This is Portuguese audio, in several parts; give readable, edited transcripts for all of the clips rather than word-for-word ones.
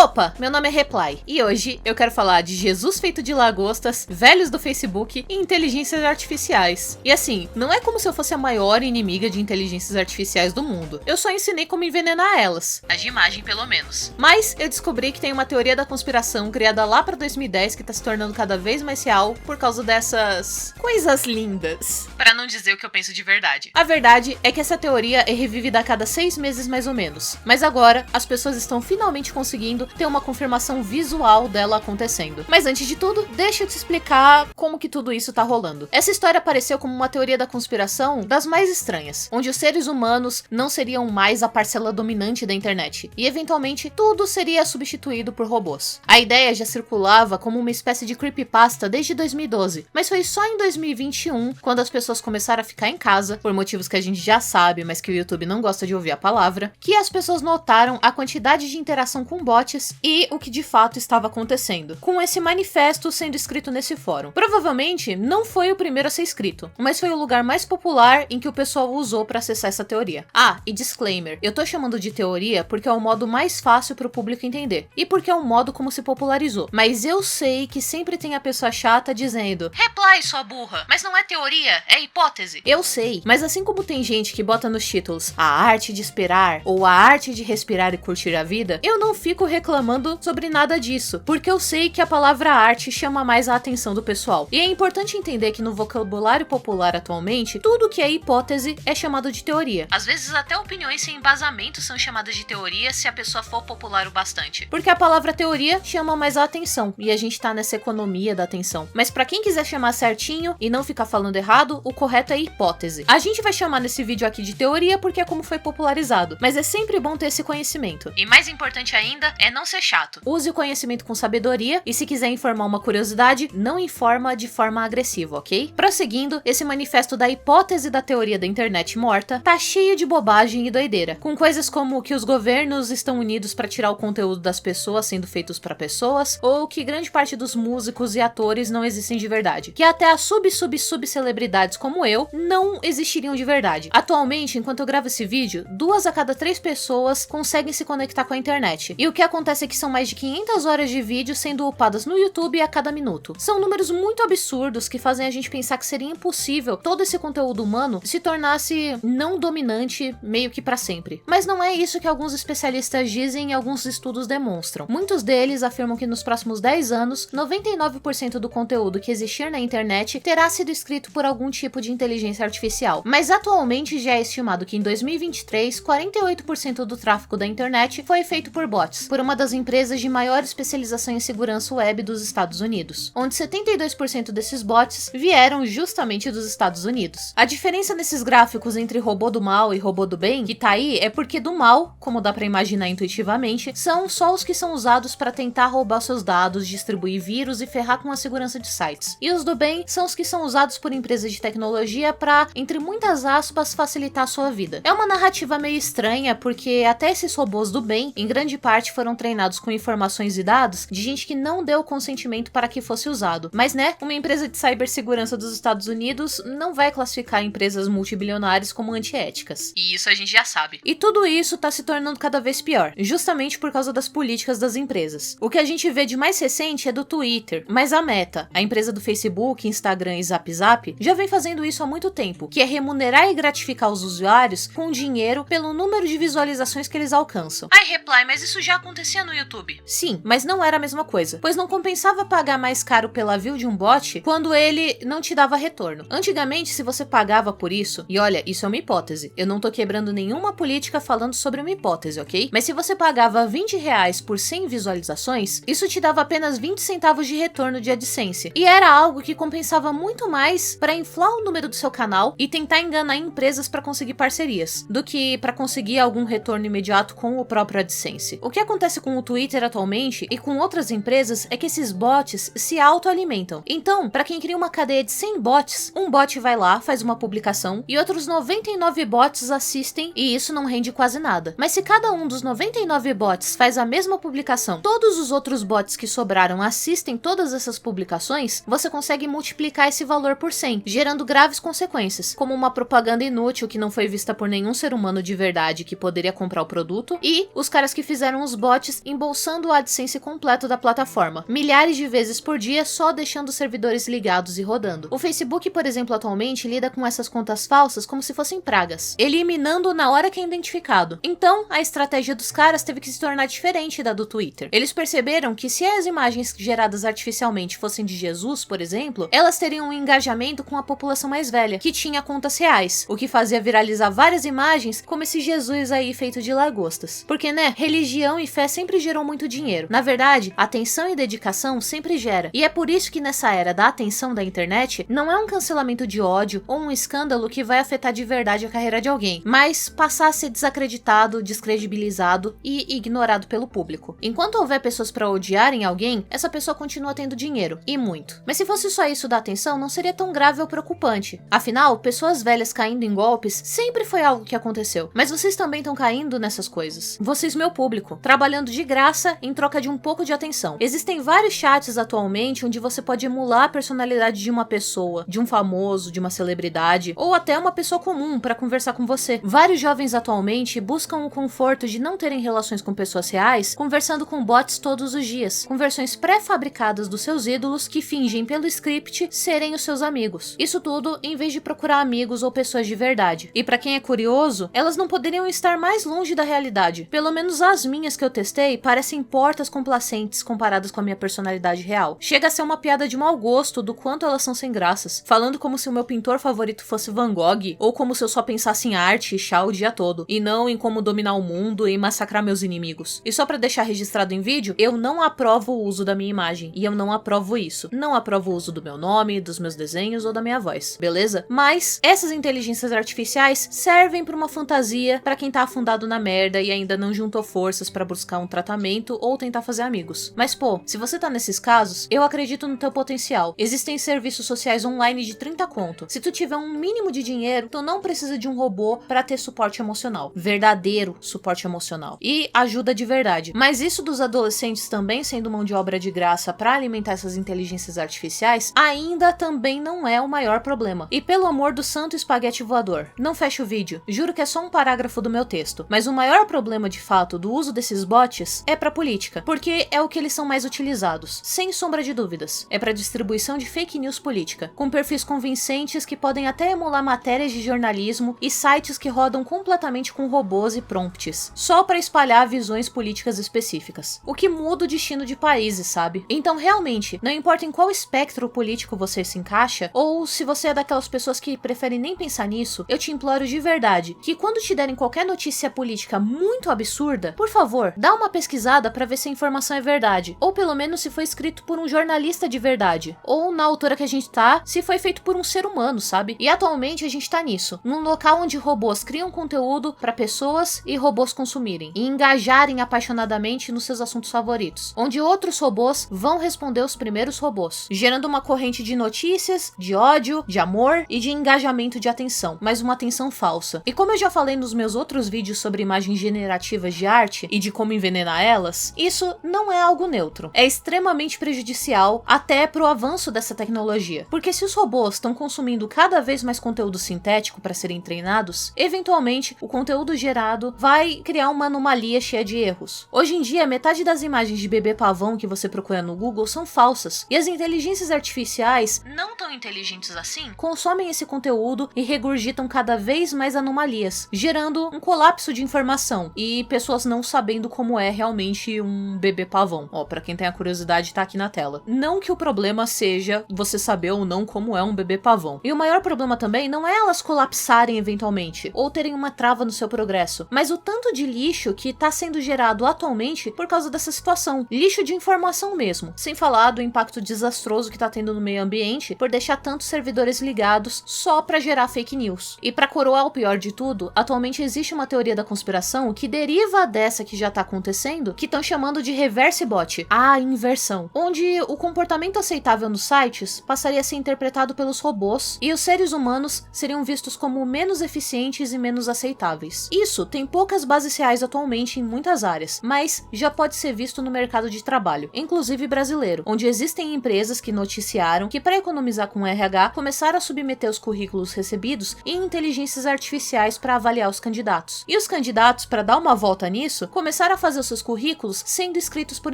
Opa, meu nome é Reply e hoje eu quero falar de Jesus feito de lagostas, velhos do Facebook e inteligências artificiais. E assim, não é como se eu fosse a maior inimiga de inteligências artificiais do mundo. Eu só ensinei como envenenar elas. As de imagem, pelo menos. Mas eu descobri que tem uma teoria da conspiração criada lá pra 2010 que tá se tornando cada vez mais real por causa dessas coisas lindas. Pra não dizer o que eu penso de verdade. A verdade é que essa teoria é revivida a cada 6 meses mais ou menos. Mas agora, as pessoas estão finalmente conseguindo ter uma confirmação visual dela acontecendo. Mas antes de tudo, deixa eu te explicar como que tudo isso tá rolando. Essa história apareceu como uma teoria da conspiração das mais estranhas, onde os seres humanos não seriam mais a parcela dominante da internet, e eventualmente tudo seria substituído por robôs. A ideia já circulava como uma espécie de creepypasta desde 2012, mas foi só em 2021, quando as pessoas começaram a ficar em casa, por motivos que a gente já sabe, mas que o YouTube não gosta de ouvir a palavra, que as pessoas notaram a quantidade de interação com bots e o que de fato estava acontecendo, com esse manifesto sendo escrito nesse fórum. Provavelmente não foi o primeiro a ser escrito, mas foi o lugar mais popular em que o pessoal usou para acessar essa teoria. Ah, e disclaimer, eu tô chamando de teoria porque é o modo mais fácil para o público entender, e porque é o modo como se popularizou. Mas eu sei que sempre tem a pessoa chata dizendo: Reply, sua burra, mas não é teoria, é hipótese. Eu sei, mas assim como tem gente que bota nos títulos a arte de esperar ou a arte de respirar e curtir a vida, eu não fico reclamando sobre nada disso, porque eu sei que a palavra arte chama mais a atenção do pessoal. E é importante entender que no vocabulário popular atualmente, tudo que é hipótese é chamado de teoria. Às vezes até opiniões sem embasamento são chamadas de teoria se a pessoa for popular o bastante. Porque a palavra teoria chama mais a atenção, e a gente tá nessa economia da atenção. Mas pra quem quiser chamar certinho e não ficar falando errado, o correto é hipótese. A gente vai chamar nesse vídeo aqui de teoria porque é como foi popularizado, mas é sempre bom ter esse conhecimento. E mais importante ainda é não ser chato. Use o conhecimento com sabedoria e se quiser informar uma curiosidade, não informa de forma agressiva, ok? Prosseguindo, esse manifesto da hipótese da teoria da internet morta tá cheio de bobagem e doideira, com coisas como que os governos estão unidos para tirar o conteúdo das pessoas sendo feitos para pessoas, ou que grande parte dos músicos e atores não existem de verdade, que até as sub-celebridades como eu não existiriam de verdade. Atualmente, enquanto eu gravo esse vídeo, 2 a cada 3 pessoas conseguem se conectar com a internet, e o que acontece é que são mais de 500 horas de vídeo sendo upadas no YouTube a cada minuto. São números muito absurdos que fazem a gente pensar que seria impossível todo esse conteúdo humano se tornasse não dominante meio que pra sempre. Mas não é isso que alguns especialistas dizem e alguns estudos demonstram. Muitos deles afirmam que nos próximos 10 anos, 99% do conteúdo que existir na internet terá sido escrito por algum tipo de inteligência artificial. Mas atualmente já é estimado que em 2023, 48% do tráfego da internet foi feito por bots, por uma das empresas de maior especialização em segurança web dos Estados Unidos, onde 72% desses bots vieram justamente dos Estados Unidos. A diferença nesses gráficos entre robô do mal e robô do bem, que tá aí, é porque do mal, como dá pra imaginar intuitivamente, são só os que são usados pra tentar roubar seus dados, distribuir vírus e ferrar com a segurança de sites. E os do bem são os que são usados por empresas de tecnologia pra, entre muitas aspas, facilitar a sua vida. É uma narrativa meio estranha, porque até esses robôs do bem, em grande parte foram treinados com informações e dados de gente que não deu consentimento para que fosse usado. Mas né, uma empresa de cibersegurança dos Estados Unidos não vai classificar empresas multibilionárias como antiéticas. E isso a gente já sabe. E tudo isso tá se tornando cada vez pior, justamente por causa das políticas das empresas. O que a gente vê de mais recente é do Twitter, mas a Meta, a empresa do Facebook, Instagram e Zap Zap, já vem fazendo isso há muito tempo, que é remunerar e gratificar os usuários com dinheiro pelo número de visualizações que eles alcançam. Ai, Reply, mas isso já acontecia no YouTube. Sim, mas não era a mesma coisa, pois não compensava pagar mais caro pela view de um bot quando ele não te dava retorno. Antigamente, se você pagava por isso, e olha, isso é uma hipótese, eu não tô quebrando nenhuma política falando sobre uma hipótese, ok? Mas se você pagava R$20 por 100 visualizações, isso te dava apenas 20 centavos de retorno de AdSense, e era algo que compensava muito mais para inflar o número do seu canal e tentar enganar empresas para conseguir parcerias, do que para conseguir algum retorno imediato com o próprio AdSense. O que acontece com o Twitter atualmente e com outras empresas é que esses bots se autoalimentam. Então, para quem cria uma cadeia de 100 bots, um bot vai lá, faz uma publicação e outros 99 bots assistem e isso não rende quase nada. Mas se cada um dos 99 bots faz a mesma publicação, todos os outros bots que sobraram assistem todas essas publicações, você consegue multiplicar esse valor por 100, gerando graves consequências, como uma propaganda inútil que não foi vista por nenhum ser humano de verdade que poderia comprar o produto, e os caras que fizeram os bots bots embolsando o AdSense completo da plataforma, milhares de vezes por dia só deixando os servidores ligados e rodando. O Facebook, por exemplo, atualmente lida com essas contas falsas como se fossem pragas, eliminando na hora que é identificado. Então, a estratégia dos caras teve que se tornar diferente da do Twitter. Eles perceberam que se as imagens geradas artificialmente fossem de Jesus, por exemplo, elas teriam um engajamento com a população mais velha, que tinha contas reais, o que fazia viralizar várias imagens como esse Jesus aí feito de lagostas. Porque, né, religião e fé sempre gerou muito dinheiro. Na verdade, atenção e dedicação sempre gera. E é por isso que nessa era da atenção da internet, não é um cancelamento de ódio ou um escândalo que vai afetar de verdade a carreira de alguém, mas passar a ser desacreditado, descredibilizado e ignorado pelo público. Enquanto houver pessoas pra odiarem alguém, essa pessoa continua tendo dinheiro, e muito. Mas se fosse só isso da atenção, não seria tão grave ou preocupante. Afinal, pessoas velhas caindo em golpes sempre foi algo que aconteceu. Mas vocês também estão caindo nessas coisas. Vocês, meu público, trabalhando de graça em troca de um pouco de atenção. Existem vários chats atualmente onde você pode emular a personalidade de uma pessoa, de um famoso, de uma celebridade, ou até uma pessoa comum para conversar com você. Vários jovens atualmente buscam o conforto de não terem relações com pessoas reais, conversando com bots todos os dias, com versões pré-fabricadas dos seus ídolos que fingem pelo script serem os seus amigos. Isso tudo em vez de procurar amigos ou pessoas de verdade. E para quem é curioso, elas não poderiam estar mais longe da realidade. Pelo menos as minhas que eu testei parecem portas complacentes comparadas com a minha personalidade real. Chega a ser uma piada de mau gosto do quanto elas são sem graças, falando como se o meu pintor favorito fosse Van Gogh, ou como se eu só pensasse em arte e chá o dia todo, e não em como dominar o mundo e massacrar meus inimigos. E só pra deixar registrado em vídeo, eu não aprovo o uso da minha imagem, e eu não aprovo isso. Não aprovo o uso do meu nome, dos meus desenhos ou da minha voz, beleza? Mas essas inteligências artificiais servem pra uma fantasia pra quem tá afundado na merda e ainda não juntou forças pra buscar um tratamento ou tentar fazer amigos. Mas pô, se você tá nesses casos, eu acredito no teu potencial. Existem serviços sociais online de 30 conto. Se tu tiver um mínimo de dinheiro, tu não precisa de um robô pra ter suporte emocional. Verdadeiro suporte emocional. E ajuda de verdade. Mas isso dos adolescentes também sendo mão de obra de graça pra alimentar essas inteligências artificiais, ainda também não é o maior problema. E pelo amor do santo espaguete voador, não feche o vídeo. Juro que é só um parágrafo do meu texto. Mas o maior problema de fato do uso desses bots é pra política. Porque é o que eles são mais utilizados. Sem sombra de dúvidas. É pra distribuição de fake news política. Com perfis convincentes que podem até emular matérias de jornalismo e sites que rodam completamente com robôs e prompts. Só pra espalhar visões políticas específicas. O que muda o destino de países, sabe? Então realmente, não importa em qual espectro político você se encaixa, ou se você é daquelas pessoas que preferem nem pensar nisso, eu te imploro de verdade, que quando te derem qualquer notícia política muito absurda, por favor, dá uma pesquisada pra ver se a informação é verdade, ou pelo menos se foi escrito por um jornalista de verdade, ou na altura que a gente tá, se foi feito por um ser humano, sabe? E atualmente a gente tá nisso, num local onde robôs criam conteúdo pra pessoas e robôs consumirem, e engajarem apaixonadamente nos seus assuntos favoritos, onde outros robôs vão responder os primeiros robôs, gerando uma corrente de notícias, de ódio, de amor e de engajamento de atenção, mas uma atenção falsa. E como eu já falei nos meus outros vídeos sobre imagens generativas de arte e de como envenenar elas, isso não é algo neutro. É extremamente prejudicial até pro avanço dessa tecnologia, porque se os robôs estão consumindo cada vez mais conteúdo sintético para serem treinados, eventualmente o conteúdo gerado vai criar uma anomalia cheia de erros. Hoje em dia, metade das imagens de bebê pavão que você procura no Google são falsas, e as inteligências artificiais, não tão inteligentes assim, consomem esse conteúdo e regurgitam cada vez mais anomalias, gerando um colapso de informação e pessoas não sabendo como é realmente um bebê pavão. Ó, pra quem tem a curiosidade, tá aqui na tela. Não que o problema seja você saber ou não como é um bebê pavão. E o maior problema também não é elas colapsarem eventualmente, ou terem uma trava no seu progresso, mas o tanto de lixo que tá sendo gerado atualmente por causa dessa situação. Lixo de informação mesmo. Sem falar do impacto desastroso que tá tendo no meio ambiente por deixar tantos servidores ligados só pra gerar fake news. E pra coroar o pior de tudo, atualmente existe uma teoria da conspiração que deriva dessa que já tá acontecendo, que estão chamando de reverse bot, a inversão, onde o comportamento aceitável nos sites passaria a ser interpretado pelos robôs e os seres humanos seriam vistos como menos eficientes e menos aceitáveis. Isso tem poucas bases reais atualmente em muitas áreas, mas já pode ser visto no mercado de trabalho, inclusive brasileiro, onde existem empresas que noticiaram que para economizar com RH, começaram a submeter os currículos recebidos em inteligências artificiais para avaliar os candidatos. E os candidatos, para dar uma volta nisso, começaram a fazer os seus currículos sendo escritos por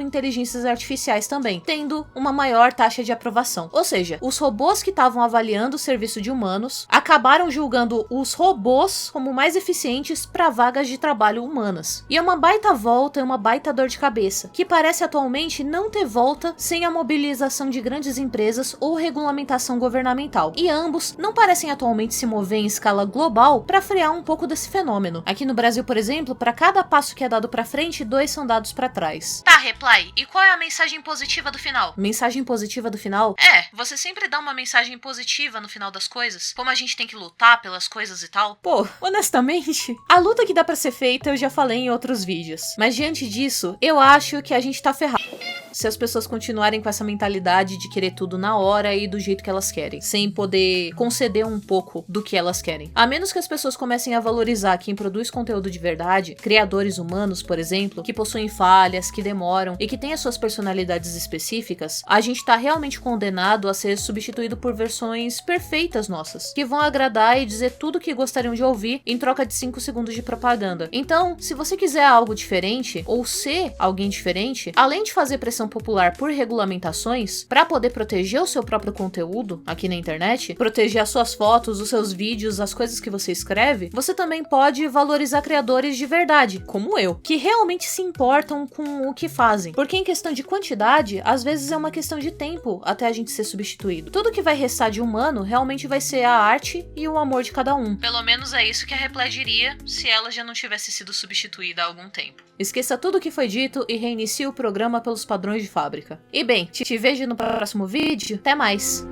inteligências artificiais também, tendo uma maior taxa de aprovação. Ou seja, os robôs que estavam avaliando o serviço de humanos acabaram julgando os robôs como mais eficientes para vagas de trabalho humanas. E é uma baita volta e uma baita dor de cabeça, que parece atualmente não ter volta sem a mobilização de grandes empresas ou regulamentação governamental. E ambos não parecem atualmente se mover em escala global para frear um pouco desse fenômeno. Aqui no Brasil, por exemplo, para cada passo que é dado para frente, 2 são dados para trás. Tá, Reply, e qual é a mensagem positiva do final? Mensagem positiva do final? Você sempre dá uma mensagem positiva no final das coisas, como a gente tem que lutar pelas coisas e tal. Pô, honestamente, a luta que dá pra ser feita eu já falei em outros vídeos, mas diante disso, eu acho que a gente tá ferrado se as pessoas continuarem com essa mentalidade de querer tudo na hora e do jeito que elas querem, sem poder conceder um pouco do que elas querem. A menos que as pessoas comecem a valorizar quem produz conteúdo de verdade, criadores humanos, por exemplo, que possuem falhas, que demoram e que têm as suas personalidades específicas, a gente tá realmente condenado a ser substituído por versões perfeitas nossas, que vão agradar e dizer tudo o que gostariam de ouvir em troca de 5 segundos de propaganda. Então, se você quiser algo diferente, ou ser alguém diferente, além de fazer pressão popular por regulamentações, para poder proteger o seu próprio conteúdo aqui na internet, proteger as suas fotos, os seus vídeos, as coisas que você escreve, você também pode valorizar criadores de verdade, como eu, que realmente se importam com o que fazem. Porque em questão de quantidade, às vezes é uma questão de tempo até a gente ser substituído. Tudo que vai restar de humano realmente vai ser a arte e o amor de cada um. Pelo menos é isso que a Reply diria se ela já não tivesse sido substituída há algum tempo. Esqueça tudo o que foi dito e reinicie o programa pelos padrões de fábrica. E bem, te vejo no próximo vídeo. Até mais!